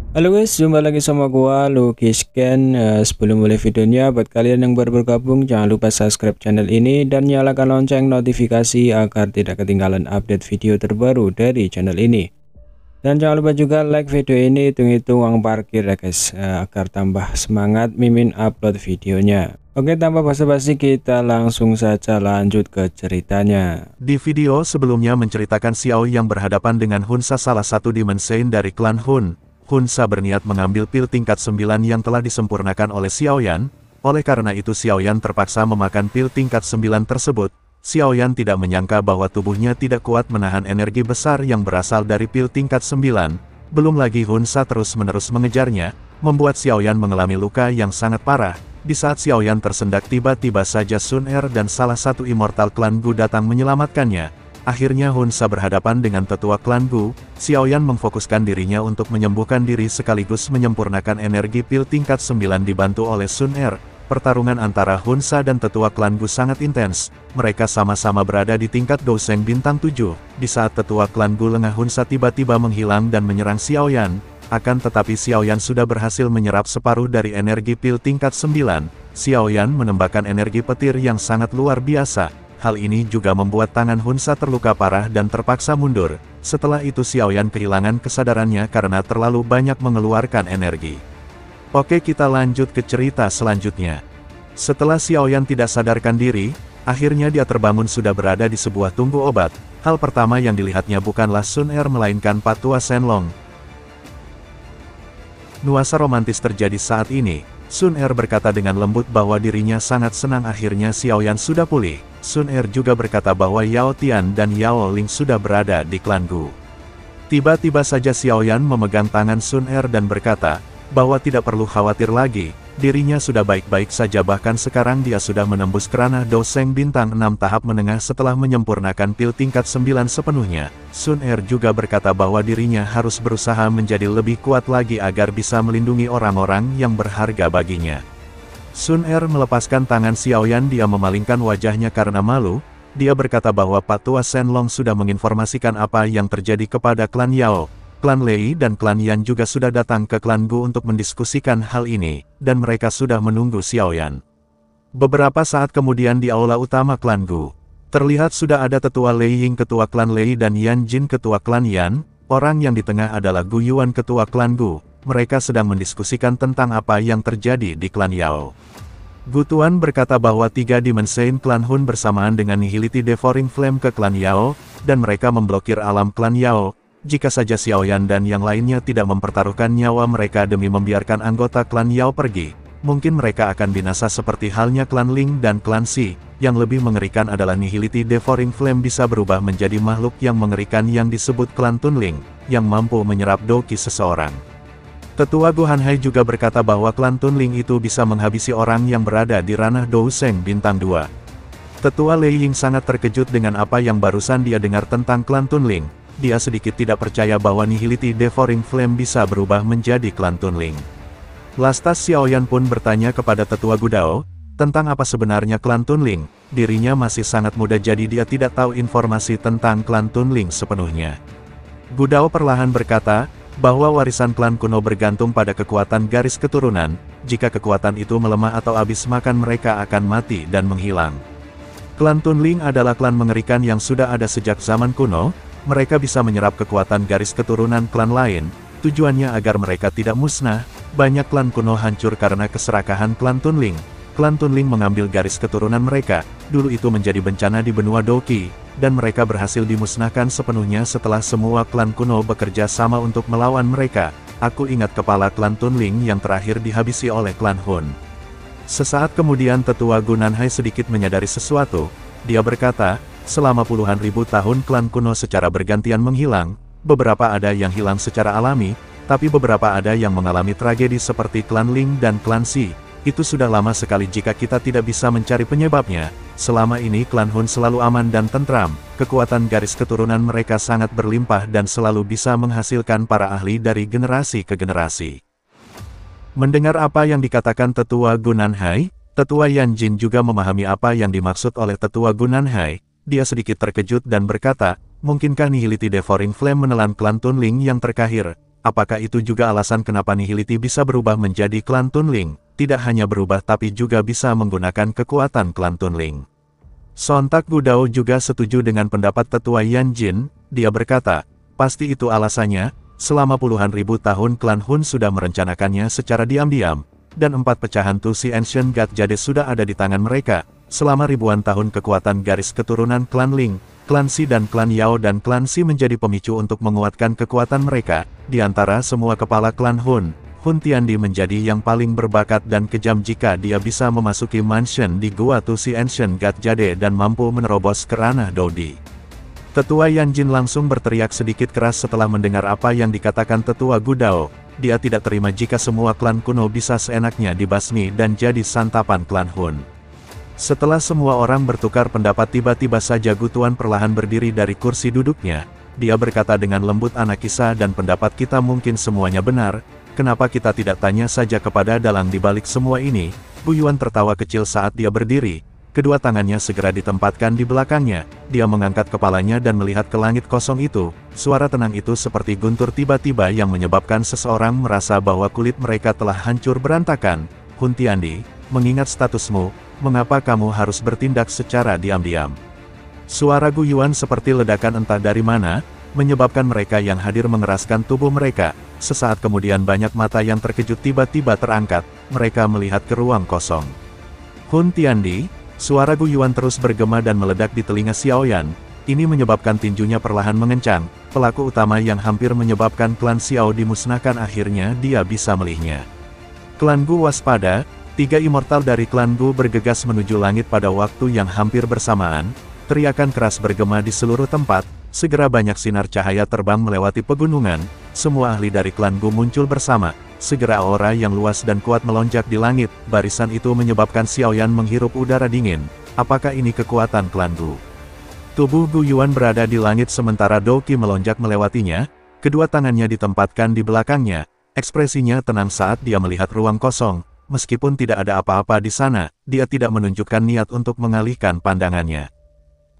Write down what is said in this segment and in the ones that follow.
Halo guys, jumpa lagi sama gua Lucky Scan. Sebelum mulai videonya, buat kalian yang baru bergabung jangan lupa subscribe channel ini dan nyalakan lonceng notifikasi agar tidak ketinggalan update video terbaru dari channel ini. Dan jangan lupa juga like video ini, hitung-hitung uang parkir ya guys, agar tambah semangat Mimin upload videonya. Oke, tanpa basa-basi kita langsung saja lanjut ke ceritanya. Di video sebelumnya menceritakan Xiao yang berhadapan dengan Hunsa, salah satu Demon Saint dari klan Hun. Hunsa berniat mengambil pil tingkat 9 yang telah disempurnakan oleh Xiaoyan. Oleh karena itu Xiaoyan terpaksa memakan pil tingkat 9 tersebut. Xiaoyan tidak menyangka bahwa tubuhnya tidak kuat menahan energi besar yang berasal dari pil tingkat 9. Belum lagi Hunsa terus-menerus mengejarnya, membuat Xiaoyan mengalami luka yang sangat parah. Di saat Xiaoyan tersendak, tiba-tiba saja Sun Er dan salah satu immortal klan Gu datang menyelamatkannya. Akhirnya Hunsa berhadapan dengan tetua klan Gu. Xiaoyan memfokuskan dirinya untuk menyembuhkan diri sekaligus menyempurnakan energi pil tingkat 9 dibantu oleh Sun Er. Pertarungan antara Hunsa dan tetua klan Gu sangat intens. Mereka sama-sama berada di tingkat Douseng bintang 7. Di saat tetua klan Gu lengah, Hunsa tiba-tiba menghilang dan menyerang Xiaoyan. Akan tetapi Xiaoyan sudah berhasil menyerap separuh dari energi pil tingkat 9. Xiaoyan menembakkan energi petir yang sangat luar biasa. Hal ini juga membuat tangan Hunsa terluka parah dan terpaksa mundur. Setelah itu Xiaoyan kehilangan kesadarannya karena terlalu banyak mengeluarkan energi. Oke, kita lanjut ke cerita selanjutnya. Setelah Xiaoyan tidak sadarkan diri, akhirnya dia terbangun sudah berada di sebuah tungku obat. Hal pertama yang dilihatnya bukanlah Sun Er melainkan Patua Shenlong. Nuansa romantis terjadi saat ini. Sun Er berkata dengan lembut bahwa dirinya sangat senang akhirnya Xiaoyan sudah pulih. Sun Er juga berkata bahwa Yao Tian dan Yao Ling sudah berada di klan Gu. Tiba-tiba saja Xiaoyan memegang tangan Sun Er dan berkata bahwa tidak perlu khawatir lagi, dirinya sudah baik-baik saja, bahkan sekarang dia sudah menembus ranah Douseng bintang 6 tahap menengah setelah menyempurnakan pil tingkat 9 sepenuhnya. Sun Er juga berkata bahwa dirinya harus berusaha menjadi lebih kuat lagi agar bisa melindungi orang-orang yang berharga baginya. Sun Er melepaskan tangan Xiaoyan, dia memalingkan wajahnya karena malu. Dia berkata bahwa Patua Shenlong sudah menginformasikan apa yang terjadi kepada klan Yao. Klan Lei dan klan Yan juga sudah datang ke klan Gu untuk mendiskusikan hal ini, dan mereka sudah menunggu Xiaoyan. Beberapa saat kemudian di aula utama klan Gu, terlihat sudah ada tetua Lei Ying ketua klan Lei dan Yan Jin ketua klan Yan. Orang yang di tengah adalah Gu Yuan ketua klan Gu. Mereka sedang mendiskusikan tentang apa yang terjadi di klan Yao. Gu Tuan berkata bahwa 3 Demon Saint klan Hun bersamaan dengan Nihility Devouring Flame ke klan Yao, dan mereka memblokir alam klan Yao. Jika saja Xiaoyan dan yang lainnya tidak mempertaruhkan nyawa mereka demi membiarkan anggota klan Yao pergi, mungkin mereka akan binasa seperti halnya klan Ling dan klan Si. Yang lebih mengerikan adalah Nihility Devouring Flame bisa berubah menjadi makhluk yang mengerikan yang disebut klan Tunling, yang mampu menyerap doki seseorang. Tetua Gu Hanhai juga berkata bahwa klan Tunling itu bisa menghabisi orang yang berada di ranah Douseng bintang 2. Tetua Lei Ying sangat terkejut dengan apa yang barusan dia dengar tentang klan Tunling. Dia sedikit tidak percaya bahwa Nihility Devouring Flame bisa berubah menjadi klan Tunling. Lantas Xiaoyan pun bertanya kepada Tetua Gu Dao tentang apa sebenarnya klan Tunling. Dirinya masih sangat muda jadi dia tidak tahu informasi tentang klan Tunling sepenuhnya. Gu Dao perlahan berkata bahwa warisan klan kuno bergantung pada kekuatan garis keturunan. Jika kekuatan itu melemah atau habis, maka mereka akan mati dan menghilang. Klan Tunling adalah klan mengerikan yang sudah ada sejak zaman kuno. Mereka bisa menyerap kekuatan garis keturunan klan lain. Tujuannya agar mereka tidak musnah. Banyak klan kuno hancur karena keserakahan klan Tunling. Klan Tunling mengambil garis keturunan mereka. Dulu itu menjadi bencana di benua Doki, dan mereka berhasil dimusnahkan sepenuhnya setelah semua klan kuno bekerja sama untuk melawan mereka. Aku ingat kepala klan Tunling yang terakhir dihabisi oleh klan Hun. Sesaat kemudian tetua Gu Nanhai sedikit menyadari sesuatu. Dia berkata, selama puluhan ribu tahun klan kuno secara bergantian menghilang. Beberapa ada yang hilang secara alami, tapi beberapa ada yang mengalami tragedi seperti klan Ling dan klan Si. Itu sudah lama sekali jika kita tidak bisa mencari penyebabnya. Selama ini klan Hun selalu aman dan tentram. Kekuatan garis keturunan mereka sangat berlimpah dan selalu bisa menghasilkan para ahli dari generasi ke generasi. Mendengar apa yang dikatakan tetua Gu Nanhai, tetua Yan Jin juga memahami apa yang dimaksud oleh tetua Gu Nanhai. Dia sedikit terkejut dan berkata, mungkinkah Nihility Devouring Flame menelan klan Tunling yang terkahir? apakah itu juga alasan kenapa Nihility bisa berubah menjadi klan Tunling? Tidak hanya berubah tapi juga bisa menggunakan kekuatan klan Tunling. Sontak Gu Dao juga setuju dengan pendapat tetua Yan Jin. Dia berkata, pasti itu alasannya, selama puluhan ribu tahun klan Hun sudah merencanakannya secara diam-diam, dan 4 pecahan Tusi Ancient God Jade sudah ada di tangan mereka. Selama ribuan tahun kekuatan garis keturunan klan Ling, klan Si dan klan Yao dan klan Si menjadi pemicu untuk menguatkan kekuatan mereka. Di antara semua kepala klan Hun, Hun Tiandi menjadi yang paling berbakat dan kejam jika dia bisa memasuki mansion di Gua Tusi Ancient God Jade dan mampu menerobos ke ranah Dodi. Tetua Yan Jin langsung berteriak sedikit keras setelah mendengar apa yang dikatakan Tetua Gu Dao. Dia tidak terima jika semua klan kuno bisa seenaknya dibasmi dan jadi santapan klan Hun. Setelah semua orang bertukar pendapat, tiba-tiba saja Gu Tuan perlahan berdiri dari kursi duduknya. Dia berkata dengan lembut, anak kisah dan pendapat kita mungkin semuanya benar. Kenapa kita tidak tanya saja kepada dalang di balik semua ini? Bu Yuan tertawa kecil saat dia berdiri. Kedua tangannya segera ditempatkan di belakangnya. Dia mengangkat kepalanya dan melihat ke langit kosong itu. Suara tenang itu seperti guntur tiba-tiba yang menyebabkan seseorang merasa bahwa kulit mereka telah hancur berantakan. Hun Tiandi, mengingat statusmu, mengapa kamu harus bertindak secara diam-diam? Suara Gu Yuan seperti ledakan entah dari mana, menyebabkan mereka yang hadir mengeraskan tubuh mereka. Sesaat kemudian banyak mata yang terkejut tiba-tiba terangkat, mereka melihat ke ruang kosong. Hun Tiandi, suara Gu Yuan terus bergema dan meledak di telinga Xiaoyan. Ini menyebabkan tinjunya perlahan mengencang. Pelaku utama yang hampir menyebabkan klan Xiao dimusnahkan akhirnya dia bisa melihatnya. Klan Gu waspada, 3 immortal dari klan Gu bergegas menuju langit pada waktu yang hampir bersamaan. Teriakan keras bergema di seluruh tempat, segera banyak sinar cahaya terbang melewati pegunungan. Semua ahli dari klan Gu muncul bersama. Segera aura yang luas dan kuat melonjak di langit. Barisan itu menyebabkan Xiaoyan menghirup udara dingin. Apakah ini kekuatan klan Gu? Tubuh Gu Yuan berada di langit sementara Doki melonjak melewatinya. Kedua tangannya ditempatkan di belakangnya. Ekspresinya tenang saat dia melihat ruang kosong. Meskipun tidak ada apa-apa di sana, dia tidak menunjukkan niat untuk mengalihkan pandangannya.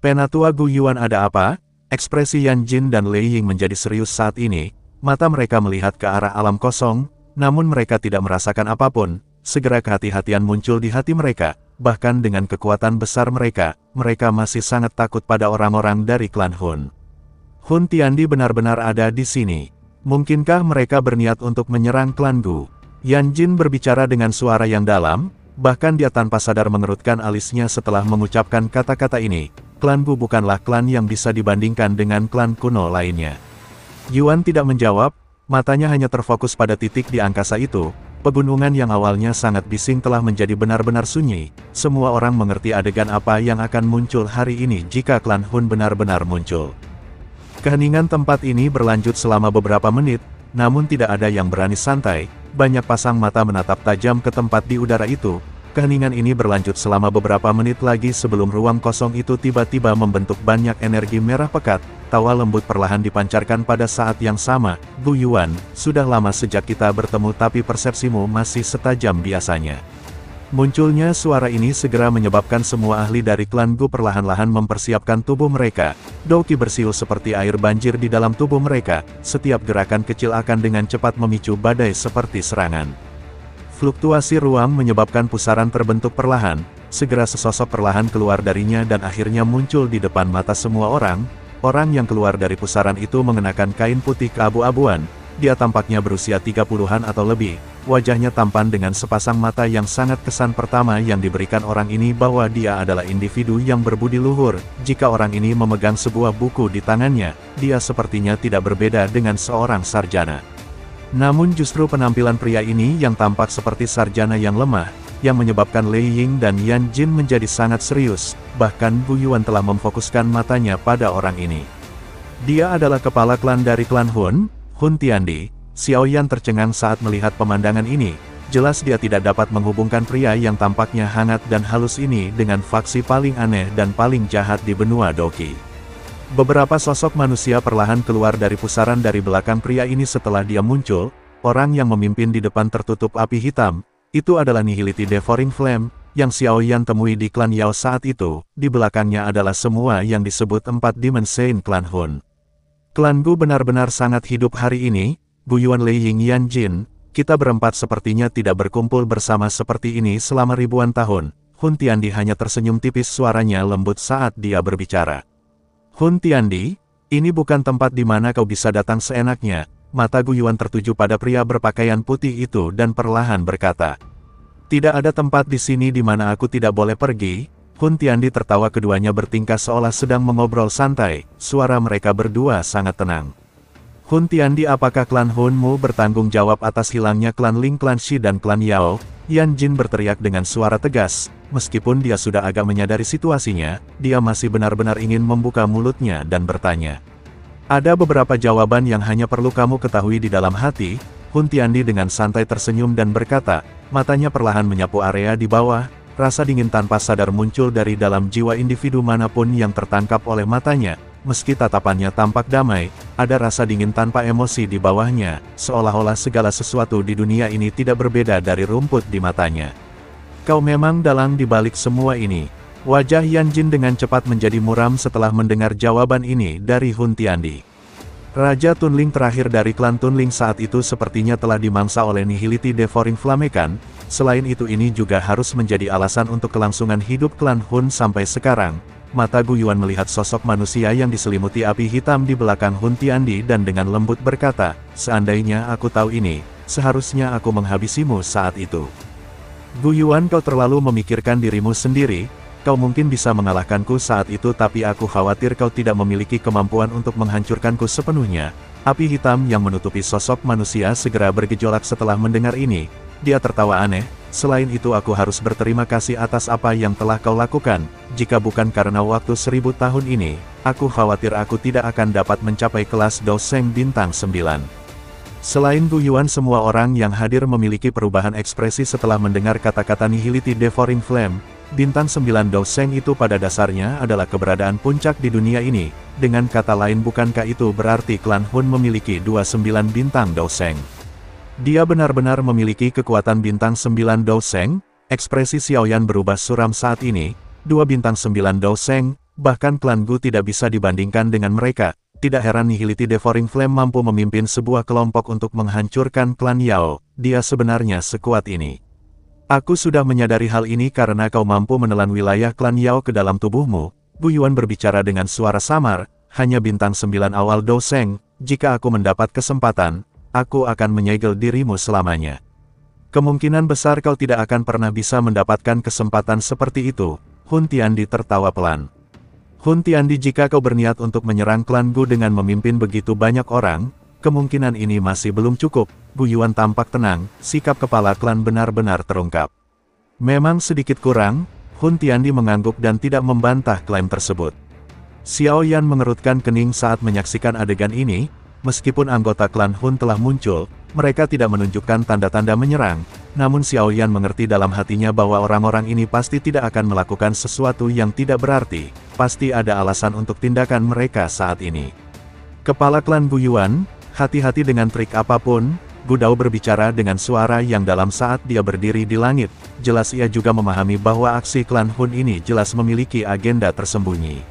Penatua Gu Yuan, ada apa? Ekspresi Yan Jin dan Lei Ying menjadi serius saat ini. Mata mereka melihat ke arah alam kosong, namun mereka tidak merasakan apapun. Segera kehati-hatian muncul di hati mereka. Bahkan dengan kekuatan besar mereka, mereka masih sangat takut pada orang-orang dari klan Hun. Hun Tiandi benar-benar ada di sini. Mungkinkah mereka berniat untuk menyerang klan Gu? Yan Jin berbicara dengan suara yang dalam, bahkan dia tanpa sadar mengerutkan alisnya setelah mengucapkan kata-kata ini. Klan Gu bukanlah klan yang bisa dibandingkan dengan klan kuno lainnya. Yuan tidak menjawab, matanya hanya terfokus pada titik di angkasa itu. Pegunungan yang awalnya sangat bising telah menjadi benar-benar sunyi. Semua orang mengerti adegan apa yang akan muncul hari ini jika klan Hun benar-benar muncul. Keheningan tempat ini berlanjut selama beberapa menit, namun tidak ada yang berani santai. Banyak pasang mata menatap tajam ke tempat di udara itu. Keheningan ini berlanjut selama beberapa menit lagi sebelum ruang kosong itu tiba-tiba membentuk banyak energi merah pekat. Tawa lembut perlahan dipancarkan pada saat yang sama. Gu Yuan, sudah lama sejak kita bertemu tapi persepsimu masih setajam biasanya. Munculnya suara ini segera menyebabkan semua ahli dari klan Gu perlahan-lahan mempersiapkan tubuh mereka. Doki bersiul seperti air banjir di dalam tubuh mereka. Setiap gerakan kecil akan dengan cepat memicu badai seperti serangan. Fluktuasi ruang menyebabkan pusaran terbentuk perlahan. Segera sesosok perlahan keluar darinya dan akhirnya muncul di depan mata semua orang. Orang yang keluar dari pusaran itu mengenakan kain putih keabu-abuan. Dia tampaknya berusia 30-an atau lebih. Wajahnya tampan dengan sepasang mata yang sangat kesan pertama yang diberikan orang ini bahwa dia adalah individu yang berbudi luhur. Jika orang ini memegang sebuah buku di tangannya, dia sepertinya tidak berbeda dengan seorang sarjana. Namun justru penampilan pria ini yang tampak seperti sarjana yang lemah, yang menyebabkan Lei Ying dan Yan Jin menjadi sangat serius. Bahkan Gu Yuan telah memfokuskan matanya pada orang ini. Dia adalah kepala klan dari klan Hun, Hun Tiandi. Xiaoyan tercengang saat melihat pemandangan ini. Jelas dia tidak dapat menghubungkan pria yang tampaknya hangat dan halus ini dengan faksi paling aneh dan paling jahat di benua Doki. Beberapa sosok manusia perlahan keluar dari pusaran dari belakang pria ini setelah dia muncul. Orang yang memimpin di depan tertutup api hitam. Itu adalah Nihility Devouring Flame, yang Xiaoyan temui di klan Yao saat itu. Di belakangnya adalah semua yang disebut 4 Demon Saint klan Hun. Klan Gu benar-benar sangat hidup hari ini. Gu Yuan, Lei Ying, Yan Jin, kita berempat sepertinya tidak berkumpul bersama seperti ini selama ribuan tahun. Hun Tiandi hanya tersenyum tipis, suaranya lembut saat dia berbicara. Hun Tiandi, ini bukan tempat di mana kau bisa datang seenaknya. Mata Gu Yuan tertuju pada pria berpakaian putih itu dan perlahan berkata, tidak ada tempat di sini di mana aku tidak boleh pergi. Hun Tiandi tertawa, keduanya bertingkah seolah sedang mengobrol santai, suara mereka berdua sangat tenang. Hun Tiandi, apakah klan Hunmu bertanggung jawab atas hilangnya klan Ling, klan Shi dan klan Yao? Yan Jin berteriak dengan suara tegas. Meskipun dia sudah agak menyadari situasinya, dia masih benar-benar ingin membuka mulutnya dan bertanya. Ada beberapa jawaban yang hanya perlu kamu ketahui di dalam hati. Hun Tiandi dengan santai tersenyum dan berkata, matanya perlahan menyapu area di bawah. Rasa dingin tanpa sadar muncul dari dalam jiwa individu manapun yang tertangkap oleh matanya. Meski tatapannya tampak damai, ada rasa dingin tanpa emosi di bawahnya, seolah-olah segala sesuatu di dunia ini tidak berbeda dari rumput di matanya. Kau memang dalang di balik semua ini. Wajah Yan Jin dengan cepat menjadi muram setelah mendengar jawaban ini dari Hun Tiandi. Raja Tunling terakhir dari klan Tunling saat itu sepertinya telah dimangsa oleh Nihility Devouring Flamekan. Selain itu, ini juga harus menjadi alasan untuk kelangsungan hidup klan Hun sampai sekarang. Mata Gu Yuan melihat sosok manusia yang diselimuti api hitam di belakang Hun Tiandi dan dengan lembut berkata, seandainya aku tahu ini, seharusnya aku menghabisimu saat itu. Gu Yuan, kau terlalu memikirkan dirimu sendiri. Kau mungkin bisa mengalahkanku saat itu, tapi aku khawatir kau tidak memiliki kemampuan untuk menghancurkanku sepenuhnya. Api hitam yang menutupi sosok manusia segera bergejolak setelah mendengar ini. Dia tertawa aneh. Selain itu, aku harus berterima kasih atas apa yang telah kau lakukan. Jika bukan karena waktu 1000 tahun ini, aku khawatir aku tidak akan dapat mencapai kelas Doseng bintang 9. Selain Gu Yuan, semua orang yang hadir memiliki perubahan ekspresi setelah mendengar kata-kata Nihility Devouring Flame. Bintang 9 Doseng itu pada dasarnya adalah keberadaan puncak di dunia ini. Dengan kata lain, bukankah itu berarti klan Hun memiliki 29 bintang Doseng? Dia benar-benar memiliki kekuatan bintang 9 Doseng. Ekspresi Xiaoyan berubah suram saat ini. 2 bintang 9 Doseng, bahkan klan Gu tidak bisa dibandingkan dengan mereka. Tidak heran Nihility Devouring Flame mampu memimpin sebuah kelompok untuk menghancurkan klan Yao. Dia sebenarnya sekuat ini. Aku sudah menyadari hal ini karena kau mampu menelan wilayah klan Yao ke dalam tubuhmu. Gu Yuan berbicara dengan suara samar, hanya bintang 9 awal Doseng. Jika aku mendapat kesempatan, aku akan menyegel dirimu selamanya. Kemungkinan besar kau tidak akan pernah bisa mendapatkan kesempatan seperti itu. Hun Tiandi tertawa pelan. Hun Tiandi, jika kau berniat untuk menyerang klan Gu dengan memimpin begitu banyak orang, kemungkinan ini masih belum cukup. Gu Yuan tampak tenang, sikap kepala klan benar-benar terungkap. Memang sedikit kurang. Hun Tiandi mengangguk dan tidak membantah klaim tersebut. Xiaoyan mengerutkan kening saat menyaksikan adegan ini. Meskipun anggota klan Hun telah muncul, mereka tidak menunjukkan tanda-tanda menyerang. Namun Xiaoyan mengerti dalam hatinya bahwa orang-orang ini pasti tidak akan melakukan sesuatu yang tidak berarti. Pasti ada alasan untuk tindakan mereka saat ini. Kepala klan Gu Yuan, hati-hati dengan trik apapun. Gu Dao berbicara dengan suara yang dalam saat dia berdiri di langit. Jelas ia juga memahami bahwa aksi klan Hun ini jelas memiliki agenda tersembunyi.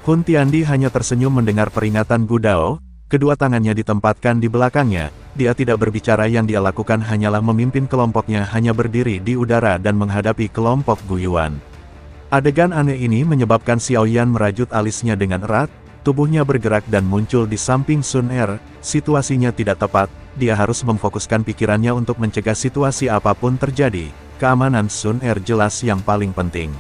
Hun Tiandi hanya tersenyum mendengar peringatan Gu Dao. Kedua tangannya ditempatkan di belakangnya. Dia tidak berbicara, yang dia lakukan hanyalah memimpin kelompoknya, hanya berdiri di udara dan menghadapi kelompok Gu Yuan. Adegan aneh ini menyebabkan Xiaoyan merajut alisnya dengan erat, tubuhnya bergerak dan muncul di samping Sun Er. Situasinya tidak tepat, dia harus memfokuskan pikirannya untuk mencegah situasi apapun terjadi. Keamanan Sun Er jelas yang paling penting.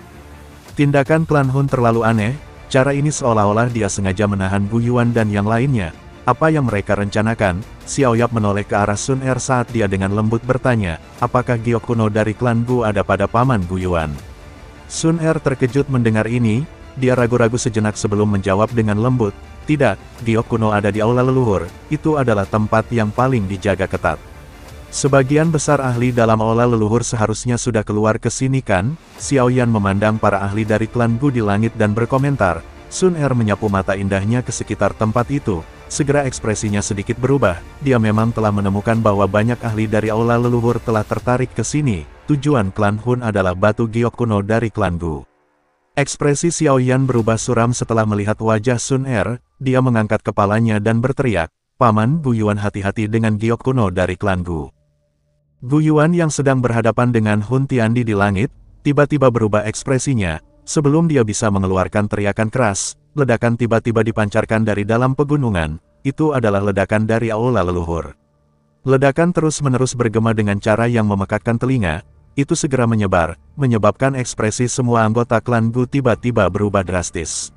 Tindakan klan Hun terlalu aneh, cara ini seolah-olah dia sengaja menahan Gu Yuan dan yang lainnya. Apa yang mereka rencanakan? Xiao Yap menoleh ke arah Sun Er saat dia dengan lembut bertanya, apakah giok kuno dari klan Gu ada pada paman Gu Yuan? Sun Er terkejut mendengar ini, dia ragu-ragu sejenak sebelum menjawab dengan lembut, tidak, giok kuno ada di aula leluhur, itu adalah tempat yang paling dijaga ketat. Sebagian besar ahli dalam aula leluhur seharusnya sudah keluar ke sini kan? Xiaoyan memandang para ahli dari klan Gu di langit dan berkomentar. Sun Er menyapu mata indahnya ke sekitar tempat itu. Segera ekspresinya sedikit berubah. Dia memang telah menemukan bahwa banyak ahli dari aula leluhur telah tertarik ke sini. Tujuan klan Hun adalah batu giok kuno dari klan Gu. Ekspresi Xiaoyan berubah suram setelah melihat wajah Sun Er. Dia mengangkat kepalanya dan berteriak, Paman Gu Yuan hati-hati dengan giok kuno dari klan Gu. Gu Yuan yang sedang berhadapan dengan Hun Tiandi di langit, tiba-tiba berubah ekspresinya. Sebelum dia bisa mengeluarkan teriakan keras, ledakan tiba-tiba dipancarkan dari dalam pegunungan. Itu adalah ledakan dari aula leluhur. Ledakan terus-menerus bergema dengan cara yang memekakkan telinga. Itu segera menyebar, menyebabkan ekspresi semua anggota klan Gu tiba-tiba berubah drastis.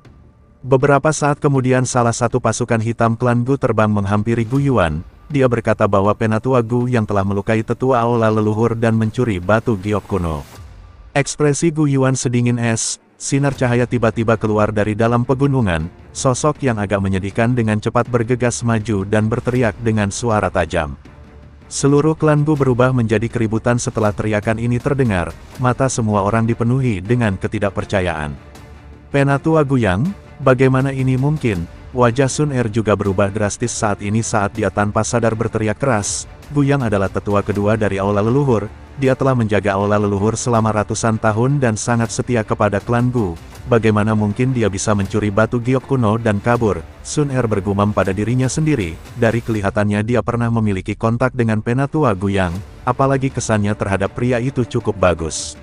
Beberapa saat kemudian salah satu pasukan hitam klan Gu terbang menghampiri Gu Yuan. Dia berkata bahwa penatua Gu yang telah melukai tetua aula leluhur dan mencuri batu giok kuno. Ekspresi Gu Yuan sedingin es, sinar cahaya tiba-tiba keluar dari dalam pegunungan, sosok yang agak menyedihkan dengan cepat bergegas maju dan berteriak dengan suara tajam. Seluruh klan Gu berubah menjadi keributan setelah teriakan ini terdengar, mata semua orang dipenuhi dengan ketidakpercayaan. Penatua Guyang, bagaimana ini mungkin? Wajah Sun Er juga berubah drastis saat ini saat dia tanpa sadar berteriak keras. Guyang adalah tetua kedua dari aula leluhur, dia telah menjaga aula leluhur selama ratusan tahun dan sangat setia kepada klan Gu. Bagaimana mungkin dia bisa mencuri batu giok kuno dan kabur? Sun Er bergumam pada dirinya sendiri, dari kelihatannya dia pernah memiliki kontak dengan penatua Guyang, apalagi kesannya terhadap pria itu cukup bagus.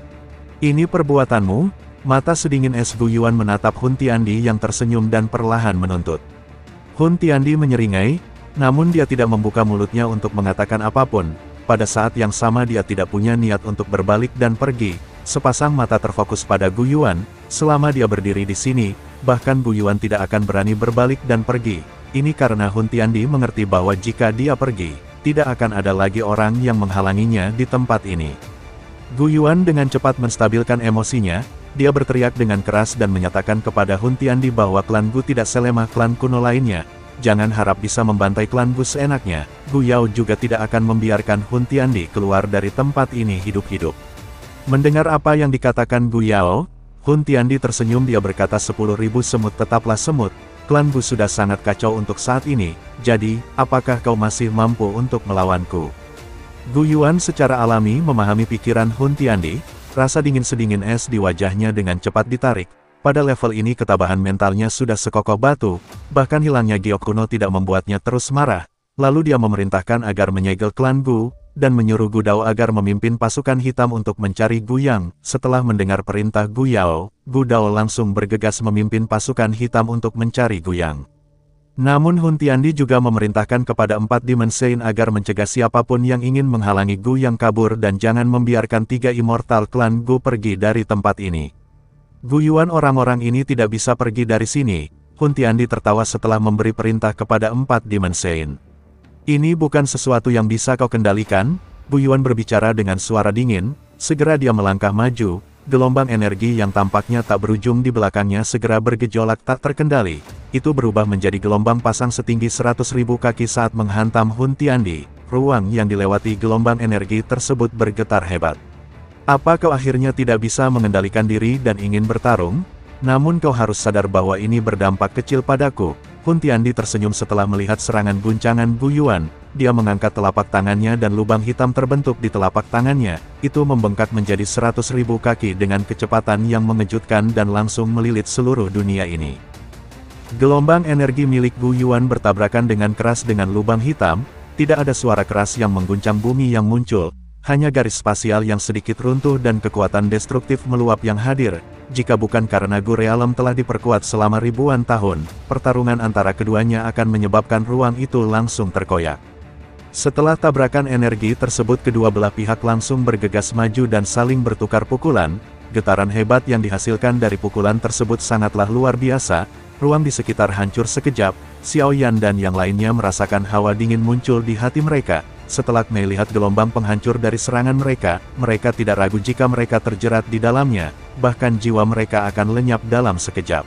Ini perbuatanmu? Mata sedingin es Gu Yuan menatap Hun Tiandi yang tersenyum dan perlahan menuntut. Hun Tiandi menyeringai, namun dia tidak membuka mulutnya untuk mengatakan apapun. Pada saat yang sama dia tidak punya niat untuk berbalik dan pergi. Sepasang mata terfokus pada Gu Yuan, selama dia berdiri di sini, bahkan Gu Yuan tidak akan berani berbalik dan pergi. Ini karena Hun Tiandi mengerti bahwa jika dia pergi, tidak akan ada lagi orang yang menghalanginya di tempat ini. Gu Yuan dengan cepat menstabilkan emosinya, dia berteriak dengan keras dan menyatakan kepada Hun Tiandi bahwa klan Gu tidak selemah klan kuno lainnya. Jangan harap bisa membantai klan Gu seenaknya. Gu Yao juga tidak akan membiarkan Hun Tiandi keluar dari tempat ini hidup-hidup. Mendengar apa yang dikatakan Gu Yao, Hun Tiandi tersenyum. Dia berkata, 10.000 semut tetaplah semut. Klan Gu sudah sangat kacau untuk saat ini, jadi, apakah kau masih mampu untuk melawanku? Gu Yuan secara alami memahami pikiran Hun Tiandi. Rasa dingin sedingin es di wajahnya dengan cepat ditarik. Pada level ini ketabahan mentalnya sudah sekokoh batu, bahkan hilangnya giok kuno tidak membuatnya terus marah. Lalu dia memerintahkan agar menyegel klan Gu, dan menyuruh Gu Dao agar memimpin pasukan hitam untuk mencari Gu Yang. Setelah mendengar perintah Gu Yao, Gu Dao langsung bergegas memimpin pasukan hitam untuk mencari Gu Yang. Namun Hun Tiandi juga memerintahkan kepada 4 Demon Saint agar mencegah siapapun yang ingin menghalangi Gu Yang kabur dan jangan membiarkan 3 immortal klan Gu pergi dari tempat ini. Gu Yuan, orang-orang ini tidak bisa pergi dari sini. Hun Tiandi tertawa setelah memberi perintah kepada 4 Demon Saint. Ini bukan sesuatu yang bisa kau kendalikan, Gu Yuan berbicara dengan suara dingin. Segera dia melangkah maju. Gelombang energi yang tampaknya tak berujung di belakangnya segera bergejolak tak terkendali. Itu berubah menjadi gelombang pasang setinggi 100.000 kaki saat menghantam Hun Tiandi. Ruang yang dilewati gelombang energi tersebut bergetar hebat. Apa kau akhirnya tidak bisa mengendalikan diri dan ingin bertarung? Namun kau harus sadar bahwa ini berdampak kecil padaku. Hun Tiandi tersenyum setelah melihat serangan guncangan Gu Yuan. Dia mengangkat telapak tangannya dan lubang hitam terbentuk di telapak tangannya. Itu membengkak menjadi 100.000 kaki dengan kecepatan yang mengejutkan dan langsung melilit seluruh dunia ini. Gelombang energi milik Gu Yuan bertabrakan dengan keras dengan lubang hitam. Tidak ada suara keras yang mengguncang bumi yang muncul. Hanya garis spasial yang sedikit runtuh dan kekuatan destruktif meluap yang hadir. Jika bukan karena Gu Realem telah diperkuat selama ribuan tahun, pertarungan antara keduanya akan menyebabkan ruang itu langsung terkoyak. Setelah tabrakan energi tersebut, kedua belah pihak langsung bergegas maju dan saling bertukar pukulan. Getaran hebat yang dihasilkan dari pukulan tersebut sangatlah luar biasa. Ruang di sekitar hancur sekejap. Xiao Yan dan yang lainnya merasakan hawa dingin muncul di hati mereka. Setelah melihat gelombang penghancur dari serangan mereka, mereka tidak ragu jika mereka terjerat di dalamnya, bahkan jiwa mereka akan lenyap dalam sekejap.